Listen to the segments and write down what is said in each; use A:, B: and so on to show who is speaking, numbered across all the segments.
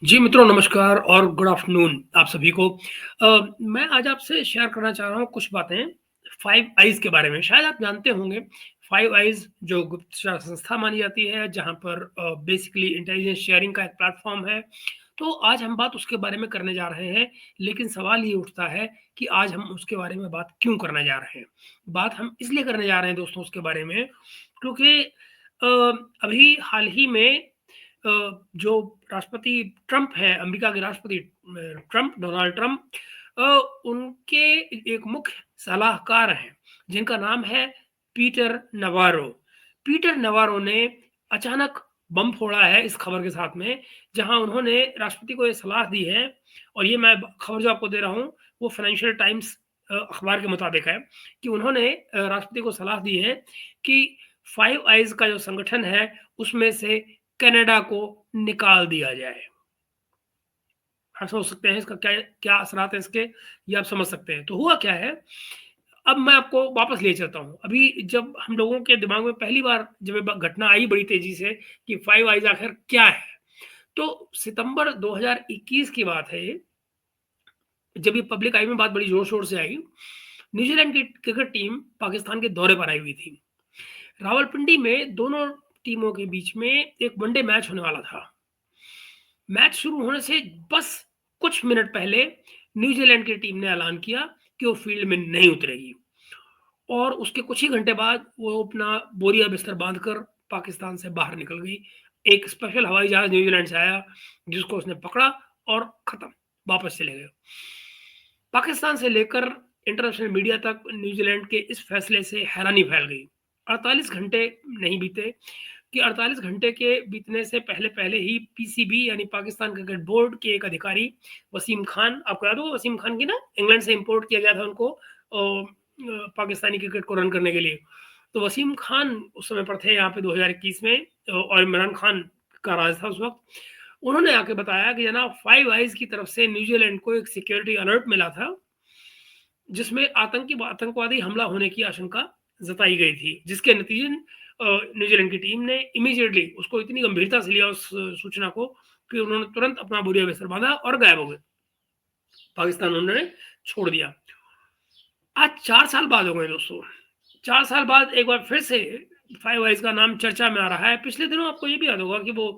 A: जी मित्रों नमस्कार और गुड आफ्टरनून आप सभी को। मैं आज आपसे शेयर करना चाह रहा हूँ कुछ बातें फाइव आइज़ के बारे में। शायद आप जानते होंगे फाइव आइज़ जो गुप्तचर संस्था मानी जाती है जहाँ पर बेसिकली इंटेलिजेंस शेयरिंग का एक प्लेटफ़ॉर्म है। तो आज हम बात उसके बारे में करने जा रहे हैं, लेकिन सवाल ये उठता है कि आज हम उसके बारे में बात क्यों करने जा रहे हैं? बात हम इसलिए करने जा रहे हैं दोस्तों उसके बारे में क्योंकि अ, अभी हाल ही में अ, जो राष्ट्रपति ट्रंप है, अमेरिका के राष्ट्रपति डोनाल्ड ट्रंप, अ, उनके एक मुख्य सलाहकार हैं, जिनका नाम है पीटर नवारो। पीटर नवारो ने अचानक बम फोड़ा है इस खबर के साथ में, जहां उन्होंने राष्ट्रपति को ये सलाह दी है और ये मैं खबर जो आपको दे रहा हूँ, वो फाइनेंशियल टाइम्स अखबार के मुताबिक है कि उन्होंने राष्ट्रपति को सलाह दी है कि फाइव आइज़ का जो संगठन है, उसमें से कनाडा को निकाल दिया जाए। आप समझ सकते हैं इसका क्या क्या असरात हैं इसके, ये आप समझ सकते हैं। तो हुआ क्या है, अब मैं आपको वापस ले चलता हूँ। अभी जब हम लोगों के दिमाग में पहली बार जब ये ब घटना आई बड़ी तेज़ी से कि फाइव आइज़ आखिर क्या है? तो सितंबर 2021 की बात है ये, जब ये पब्लिक आई में बात बड़ी ज़ोर-शोर से आई। न्यूज़ीलैंड की क्रिकेट टीम पाकिस्तान के दौरे पर आई हुई थी। रावलपिंडी में दोनों टीमों के बीच में एक वनडे मैच होने वाला था। मैच शुरू होने से बस कुछ मिनट पहले न्यूजीलैंड की टीम ने ऐलान किया कि वो फील्ड में नहीं उतरेगी और उसके कुछ ही घंटे बाद वो अपना बोरिया बिस्तर बांधकर पाकिस्तान से बाहर निकल गई। एक स्पेशल हवाई जहाज न्यूजीलैंड से आया, जिसको उसने पकड़ा और खत्म, वापस चले गए। पाकिस्तान से लेकर इंटरनेशनल मीडिया तक न्यूजीलैंड के इस फैसले से हैरानी फैल गई। 48 घंटे नहीं बीते कि 48 घंटे के बीतने से पहले-पहले ही पीसीबी यानी पाकिस्तान क्रिकेट बोर्ड के एक अधिकारी वसीम खान, आपको याद होगा वसीम खान की ना, इंग्लैंड से इंपोर्ट किया गया था उनको पाकिस्तानी क्रिकेट को रन करने के लिए। तो वसीम खान उस समय पर थे यहाँ पे 2021 में, और इमरान खान का राज था उस वक़्त। उन्होंने आके बताया कि जनाब फाइव आइज़ की तरफ से न्यूजीलैंड को एक सिक्योरिटी अलर्ट मिला था, जिसमें आतंकवादी हमला होने की आशंका जताई गई थी, जिसके नतीजन न्यूजीलैंड की टीम ने इमीडिएटली उसको इतनी गंभीरता से लिया उस सूचना को कि उन्होंने तुरंत अपना बोरिया बिस्तर बांधा और गायब हो गए। पाकिस्तान उन्होंने छोड़ दिया। आज 4 साल बाद हो गए दोस्तों। 4 साल बाद एक बार फिर से फाइव आइज़ का नाम चर्चा में आ रहा है। पिछले दिनों आपको ये भी याद होगा कि वो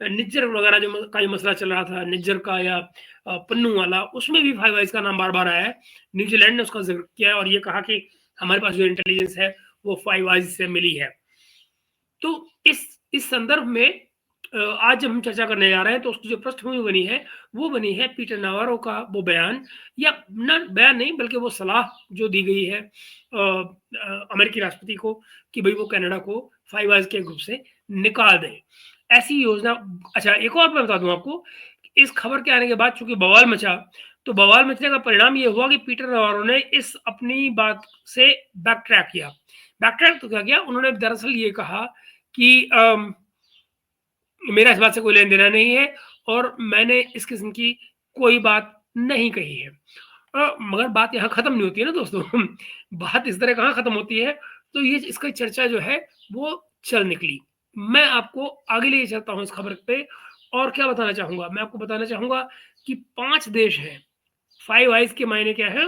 A: निज्जर वगैरह जो का जो मसला चल रहा था, निज्जर का या पन्नू वाला, उसमें भी फाइव आइज़ का नाम बार-बार आया है। न्यूज़ीलैंड ने उसका ज़िक्र किया है और ये कहा कि हमारे पास जो इंटेलिजेंस है, वो फाइव आइज़ से मिली है। तो इस संदर्भ में आज जब हम चर्चा करने जा रहे हैं तो उसकी जो पृष्ठभूमि बनी है, वो बनी है पीटर नावारो का वो बयान, या ना बयान नहीं बल्कि वो सलाह जो दी गई है अमेरिकी राष्ट्रपति को कि भई वो कनाडा को फाइव आइज़ के ग्रुप से निकाल दें। ऐसी योजना। अच्छा, एक और मैं बता दूँ आपको, इस खबर के आने के बाद चूँकि बवाल मचा, तो बवाल मचने का परिणाम ये हुआ कि पीटर नावारो ने इस अपनी बात से बैक ट्रैक किया। बैक ट्रैक तो क्या किया, उन्होंने दरअसल ये कहा कि मेरा इस बात से कोई लेना-देना नहीं है और मैंने इस किस्म की कोई बात नहीं कही है। मगर बात यहाँ खत्म नहीं होती है ना दोस्तों। बात इस तरह कहाँ खत्म होती है, तो ये इसकी चर्चा जो है वो चल निकली। मैं आपको आगे ले चलता हूँ इस खबर पे और क्या बताना चाहूँगा, मैं आपको बताना चाहूँगा कि 5 देश हैं। फाइव आइज़ के मायने क्या है?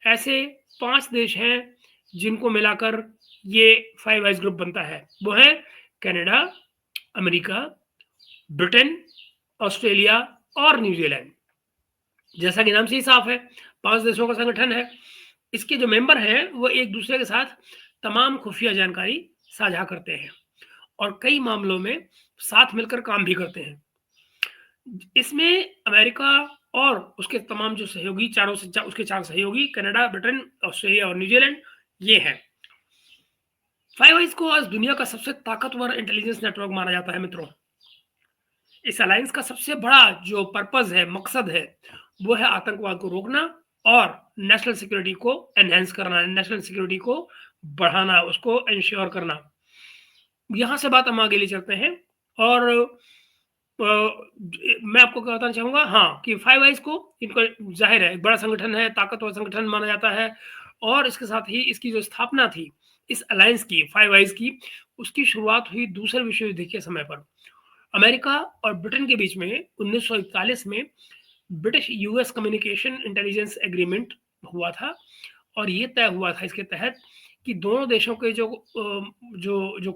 A: ऐसे 5 देश हैं जिनको मिलाकर ये फाइव आइज़ ग्रुप बनता है। वो हैं कनाडा, अमेरिका, ब्रिटेन, ऑस्ट्रेलिया और न्यूजीलैंड। जैसा कि नाम से ही साफ है, 5 देशों का संगठन है। इसके जो मेंबर हैं, वो एक-दूसरे के साथ तमाम खुफिया जानकारी साझा करते हैं और कई मामलों में साथ मिलकर काम भी करते हैं। इसमें अमेरिका और उसके तमाम जो सहयोगी चारों से चा उसके 4 सहयोगी कनाडा, ब्रिटेन, ऑस्ट्रेलिया और न्यूजीलैंड, ये हैं। फाइव आइज़ को आज दुनिया का सबसे ताकतवर इंटेलिजेंस नेटवर्क माना जाता है मित्रों। इस अलायंस का सबसे बड़ा जो पर्पज़ है, मकसद है, वो है आतंकवाद को रोकना और नेशनल सिक्योरिटी को एनहांस करना, नेशनल सिक्योरिटी को बढ़ाना, उसको एंश्योर करना। यहाँ से बात हम आगे ले चलते हैं और मैं आपको क्या बताना चाहूँगा, हाँ, कि फाइव आइज़ को इनको ज़ाहिर है एक बड़ा संगठन है, ताकतवर संगठन माना जाता है और इसके साथ ही इसकी जो स्थापना थी, इस अलायंस की, फाइव आइज़ की, उसकी शुरुआत हुई दूसरे विश्व युद्ध के समय पर। अमेरिका और ब्रिटेन के बीच में 1941 में British US communication intelligence agreement हुआ था और ये तय हुआ था इसके तहत कि दोनों देशों के जो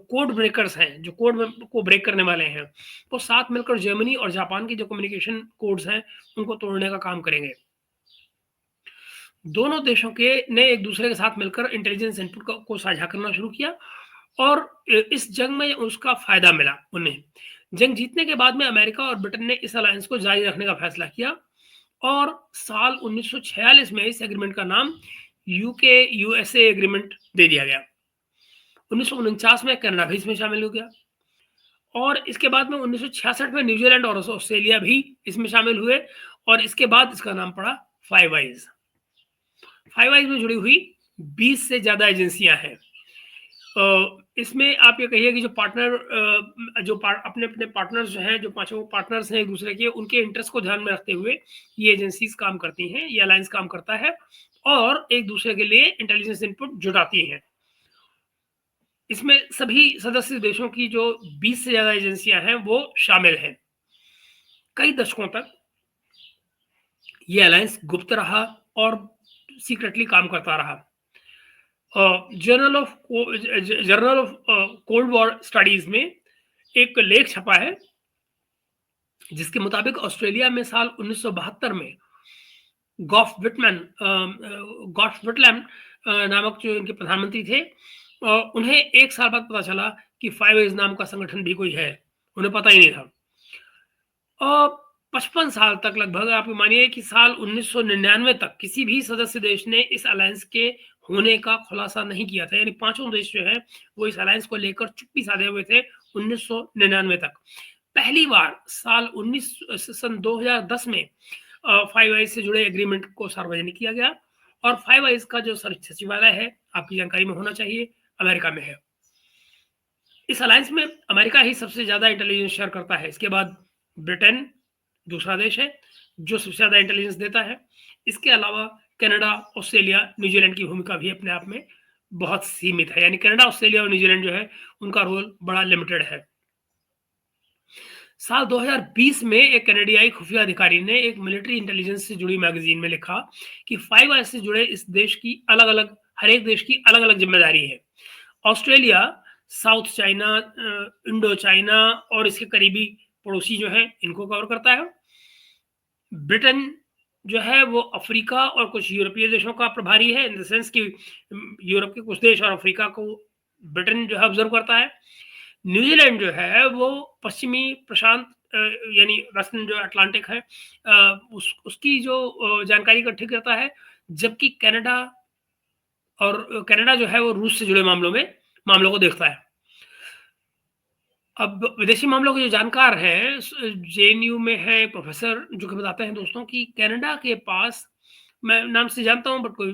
A: कोड ब्रेकर्स हैं, जो कोड को ब्रेक करने वाले हैं, वो साथ मिलकर जर्मनी और जापान के जो कम्युनिकेशन कोड्स हैं, उनको तोड़ने का काम करेंगे। दोनों देशों के ने एक दूसरे के साथ मिलकर इंटेलिजेंस इनपुट को साझा करना शुरू किया और इस जंग में उसका फायदा मिला उन्हें। जंग जीतने के बाद में अमेरिका और ब्रिटेन ने इस अलायंस को जारी रखने का फैसला किया और साल 1946 में इस एग्रीमेंट का नाम यूके यूएसए एग्रीमेंट दे दिया गया। 1949 में कनाडा भी इसमें शामिल हो गया और इसके बाद में 1966 में न्यूजीलैंड और ऑस्ट्रेलिया भी इसमें शामिल हुए और इसके बाद इसका नाम पड़ा फाइव आइज। फाइव आइज में जुड़ी हुई 20 से ज्यादा एजेंसियां हैं। इसमें आप ये कहिए कि जो अपने अपने पार्टनर्स जो हैं, जो पांचों पार्टनर्स हैं एक दूसरे के, उनके इंटरेस्ट को ध्यान में रखते हुए ये एजेंसीज काम करती हैं, ये अलायंस काम करता है और एक दूसरे के लिए इंटेलिजेंस इनपुट जुटाती हैं। इसमें सभी सदस्य देशों की जो 20 से ज्यादा एजेंसियां हैं वो शामिल हैं। कई दशकों तक ये अलायंस गुप्त रहा और सीक्रेटली काम करता रहा। Journal of cold war studies में एक लेख छपा है जिसके मुताबिक ऑस्ट्रेलिया में साल 1972 में गॉफ विटलैम नामक जो इनके प्रधानमंत्री थे, उन्हें एक साल बाद पता चला कि फाइव आइज नाम का संगठन भी कोई है, उन्हें पता ही नहीं था। और 55 साल तक लगभग आप मानिए कि साल 1999 तक किसी भी सदस्य देश ने इस अलायंस के होने का खुलासा नहीं किया था, यानी पांचों देश जो है वो इस अलायंस को लेकर चुप्पी साधे हुए थे 1999 तक। पहली बार सन 2010 में फाइव आइज से जुड़े एग्रीमेंट को सार्वजनिक किया गया और फाइव आइज का जो सचिवालय है, आपकी जानकारी में होना चाहिए, अमेरिका में है। इस अलायंस में अमेरिका ही सबसे ज्यादा इंटेलिजेंस शेयर करता है। इसके बाद ब्रिटेन दूसरा देश है जो सबसे ज्यादा इंटेलिजेंस देता है। इसके अलावा कनाडा, ऑस्ट्रेलिया, न्यूजीलैंड की भूमिका भी अपने आप में बहुत सीमित है, यानी कनाडा, ऑस्ट्रेलिया और न्यूजीलैंड जो है उनका रोल बड़ा लिमिटेड है। साल 2020 में एक कनाडियाई खुफिया अधिकारी ने एक मिलिट्री इंटेलिजेंस से जुड़ी मैगजीन में लिखा कि फाइव आइज से जुड़े इस देश की हर एक देश की अलग अलग जिम्मेदारी है। Australia south China, Indo China और इसके करीबी पड़ोसी जो है इनको कवर करता है। ब्रिटेन जो है वो अफ्रीका और कुछ यूरोपीय देशों का प्रभारी है, इन द सेंस कि यूरोप के कुछ देश और अफ्रीका को ब्रिटेन जो है ऑब्जर्व करता है। न्यूजीलैंड जो है वो पश्चिमी प्रशांत यानी वेस्टर्न जो अटलांटिक है उसकी जो जानकारी इकट्ठी करता है, जबकि कनाडा जो है वो रूस से जुड़े मामलों को देखता है। अब विदेशी मामलों के जो जानकार हैं जेएनयू में है प्रोफेसर जो कि बताते हैं दोस्तों कि कनाडा के पास, मैं नाम से जानता हूं बट कोई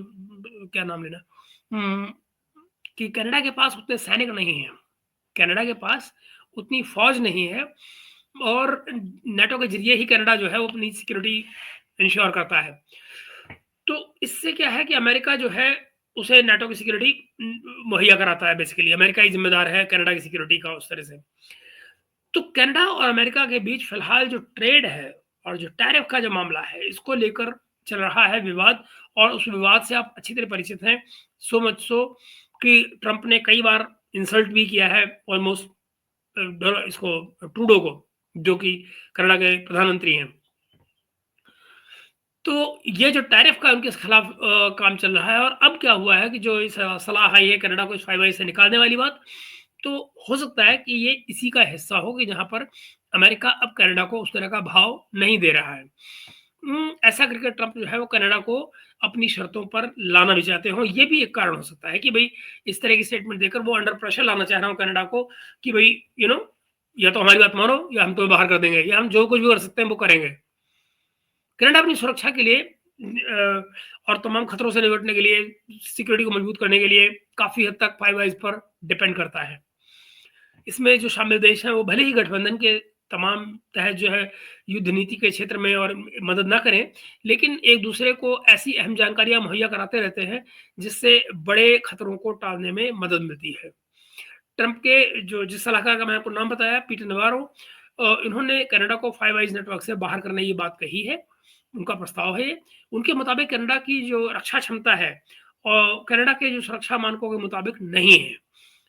A: क्या नाम लेना, कि कनाडा के पास उतने सैनिक नहीं हैं, कनाडा के पास उतनी फौज नहीं है और नेटो के जरिए ही कनाडा जो है वो अपनी सिक्योरिटी इंश्योर करता है। तो इससे क्या है कि अमेरिका जो है उसे नेटो की सिक्योरिटी मुहैया कराता है। बेसिकली अमेरिका ही जिम्मेदार है कनाडा की सिक्योरिटी का उस तरह से। तो कनाडा और अमेरिका के बीच फिलहाल जो ट्रेड है और जो टैरिफ का जो मामला है, इसको लेकर चल रहा है विवाद और उस विवाद से आप अच्छी तरह परिचित हैं। सो मच सो कि ट्रंप ने कई बार इंसल्ट भी किया है ऑलमोस्ट इसको, ट्रूडो को, जो कि कनाडा के प्रधानमंत्री हैं। तो ये जो टैरिफ का उनके खिलाफ काम चल रहा है और अब क्या हुआ है कि जो इस सलाह आई है कनाडा को इस फाइव आइज से निकालने वाली बात, तो हो सकता है कि ये इसी का हिस्सा हो कि जहां पर अमेरिका अब कनाडा को उस तरह का भाव नहीं दे रहा है। ऐसा करके ट्रंप जो है वो कनाडा को अपनी शर्तों पर लाना भी चाहते हो। ये भी एक कारण हो सकता है कि भाई इस तरह की स्टेटमेंट देकर वो अंडर प्रेशर लाना चाह रहा हूँ कनाडा को कि भाई या तो हमारी बात मानो या हम तुम्हें बाहर कर देंगे, या हम जो कुछ भी कर सकते हैं वो करेंगे। कनाडा अपनी सुरक्षा के लिए और तमाम खतरों से निपटने के लिए, सिक्योरिटी को मजबूत करने के लिए काफी हद तक फाइव आइज पर डिपेंड करता है। इसमें जो शामिल देश हैं वो भले ही गठबंधन के तमाम तहत जो है युद्ध नीति के क्षेत्र में और मदद ना करें, लेकिन एक दूसरे को ऐसी अहम जानकारियां मुहैया कराते रहते हैं जिससे बड़े खतरों को टालने में मदद मिलती है। ट्रंप के जिस सलाहकार का मैं आपको नाम बताया, पीटर नवारो, इन्होंने कनाडा को फाइव आइज नेटवर्क से बाहर करने की बात कही है, उनका प्रस्ताव है ये। उनके मुताबिक कनाडा की जो रक्षा क्षमता है कनाडा के जो सुरक्षा मानकों के मुताबिक नहीं है,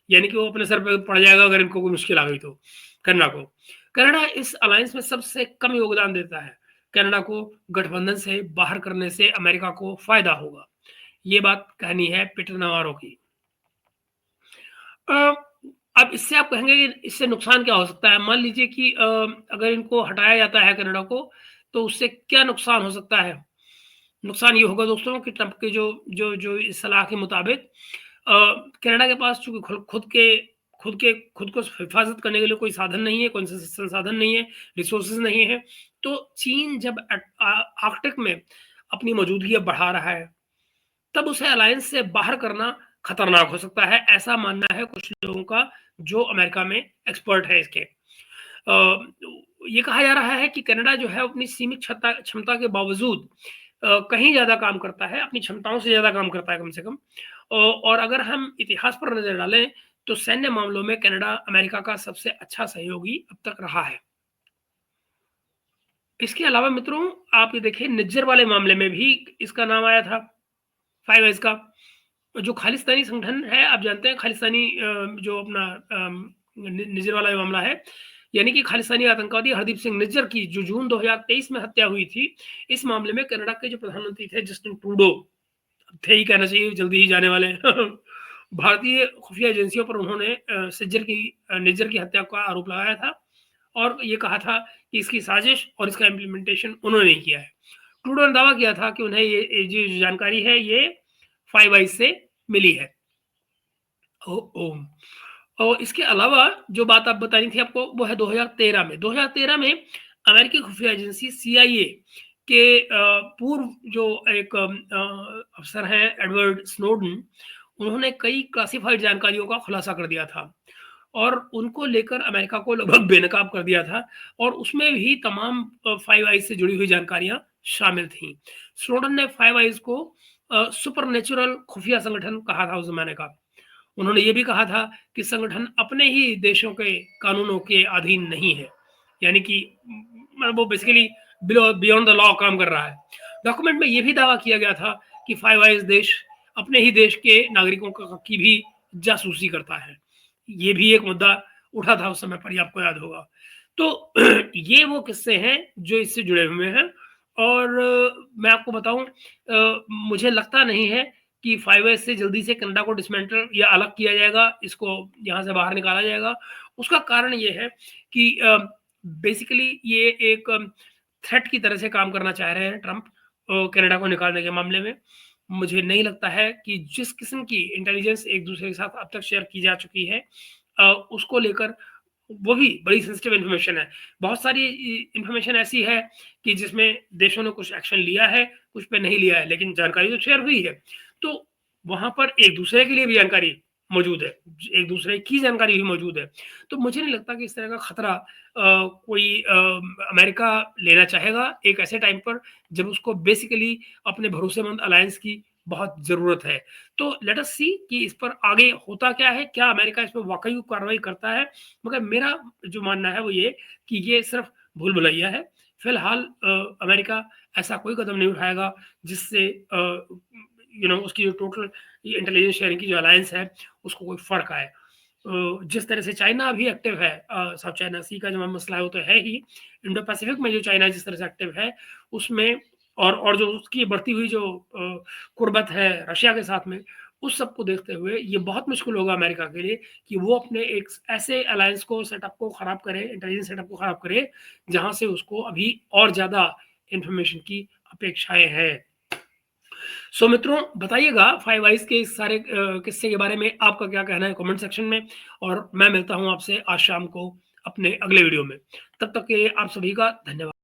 A: यानी कि वो अपने सर पे पड़ जाएगा अगर इनको कोई मुश्किल आ गई तो कनाडा को। कनाडा इस अलायंस में सबसे कम योगदान देता है। कनाडा को गठबंधन से बाहर करने से अमेरिका को फायदा होगा। ये बात कहनी है पीटर नवारो की। अ, अब इससे आप कहेंगे कि इससे नुकसान क्या हो सकता है? मान लीजिए कि अगर इनको हटाया जाता है कनाडा को, तो उससे क्या नुकसान हो सकता है? नुकसान ये होगा दोस्तों कि ट्रंप के जो जो जो इस सलाह के मुताबिक कनाडा के पास चूँकि खुद को हिफाज़त करने के लिए कोई साधन नहीं है, कोई संसाधन नहीं है, रिसोर्सेज़ नहीं है, तो चीन जब आर्कटिक में अपनी मौजूदगी अब बढ़ा रहा है, तब उसे अलायंस से बाहर करना खतरनाक हो सकता है, ऐसा मानना है कुछ लोगों का जो अमेरिका में एक्सपर्ट है इसके। ये कहा जा रहा है कि कनाडा जो है अपनी सीमित क्षमता के बावजूद कहीं ज़्यादा काम करता है, अपनी क्षमताओं से ज़्यादा काम करता है कम से कम। और अगर हम इतिहास पर नज़र डालें, तो सैन्य मामलों में कनाडा अमेरिका का सबसे अच्छा सहयोगी अब तक रहा है। इसके अलावा मित्रों, आप ये देखिए निज्जर वाले मामले में भी इसका नाम आया था, फाइव आइज़ का। जो खालिस्तानी संगठन है, आप जानते हैं खालिस्तानी जो अपना निज्जर वाला मामला है, यानी कि खालिस्तानी आतंकवादी हरदीप सिंह निज्जर की जो जून 2023 में हत्या हुई थी, इस मामले में कनाडा के जो प्रधानमंत्री थे जस्टिन ट्रूडो, थे ही कहना चाहिए, जल्दी ही जाने वाले भारतीय खुफिया एजेंसियों पर उन्होंने निज्जर की हत्या का आरोप लगाया था और ये कहा था कि इसकी साजिश और इसका इम्प्लीमेंटेशन उन्होंने नहीं किया है। ट्रूडो ने दावा किया था कि उन्हें ये जो जानकारी है ये फाइव आइज से मिली है। और इसके अलावा जो बात आप बतानी थी आपको वो है 2013 में। 2013 में अमेरिकी खुफिया एजेंसी CIA के पूर्व जो एक अफसर हैं एडवर्ड स्नोडन, उन्होंने कई क्लासिफाइड जानकारियों का खुलासा कर दिया था और उनको लेकर अमेरिका को लगभग बेनकाब कर दिया था और उसमें भी तमाम फाइव आइज से जुड़ी हुई जानकारियां शामिल थीं। स्नोडन ने फाइव आइज को सुपरनेचुरल खुफिया संगठन कहा था उस जमाने का। उन्होंने ये भी कहा था कि संगठन अपने ही देशों के कानूनों के अधीन नहीं है, यानी कि वो बेसिकली बियॉन्ड द लॉ काम कर रहा है। डॉक्यूमेंट में ये भी दावा किया गया था कि फाइव आइज देश अपने ही देश के नागरिकों की भी जासूसी करता है। ये भी एक मुद्दा उठा था उस समय पर, ही आपको याद होगा। तो ये वो किस्से हैं जो इससे जुड़े हुए हैं और मैं आपको बताऊं, मुझे लगता नहीं है कि 5S से जल्दी से कनाडा को डिसमेंटल या अलग किया जाएगा, इसको यहाँ से बाहर निकाला जाएगा। उसका कारण ये है कि बेसिकली ये एक थ्रेट की तरह से काम करना चाह रहे हैं ट्रंप कनाडा को निकालने के मामले में। मुझे नहीं लगता है कि जिस किस्म की इंटेलिजेंस एक दूसरे के साथ अब तक शेयर की जा चुकी है उसको लेकर, वो भी बड़ी सेंसिटिव इन्फॉर्मेशन है। बहुत सारी इन्फॉर्मेशन ऐसी है कि जिसमें देशों ने कुछ एक्शन लिया है, कुछ पे नहीं लिया है, लेकिन जानकारी तो शेयर हुई है। तो वहाँ पर एक दूसरे के लिए भी जानकारी मौजूद है, एक दूसरे की जानकारी भी मौजूद है। तो मुझे नहीं लगता कि इस तरह का खतरा कोई अमेरिका लेना चाहेगा एक ऐसे टाइम पर जब उसको बेसिकली अपने भरोसेमंद अलायंस की बहुत ज़रूरत है। तो लेट अस सी कि इस पर आगे होता क्या है, क्या अमेरिका इस पर वाकई कार्रवाई करता है। मगर मेरा जो मानना है वो ये कि ये सिर्फ भूल-भुलैया है। फिलहाल अमेरिका ऐसा कोई कदम नहीं उठाएगा जिससे उसकी जो टोटल इंटेलिजेंस शेयरिंग की जो अलायंस है उसको कोई फ़र्क आए। जिस तरह से चाइना अभी एक्टिव है, साउथ चाइना सी का जो मसला है वो तो है ही। इंडो पैसिफिक में जो चाइना जिस तरह से एक्टिव है उसमें और जो उसकी बढ़ती हुई जो कुर्बत है रशिया के साथ में, उस सब को देखते हुए ये बहुत मुश्किल होगा अमेरिका के लिए कि वो अपने एक ऐसे अलायंस को सेटअप को खराब करे, इंटेलिजेंस सेटअप को खराब करे, जहाँ से उसको अभी और ज़्यादा इन्फॉर्मेशन की अपेक्षाएँ हैं। सो मित्रों, बताइएगा फाइव आइज़ के इस सारे किस्से के बारे में आपका क्या कहना है कमेंट सेक्शन में और मैं मिलता हूँ आपसे आज शाम को अपने अगले वीडियो में। तब तक के लिए आप सभी का धन्यवाद।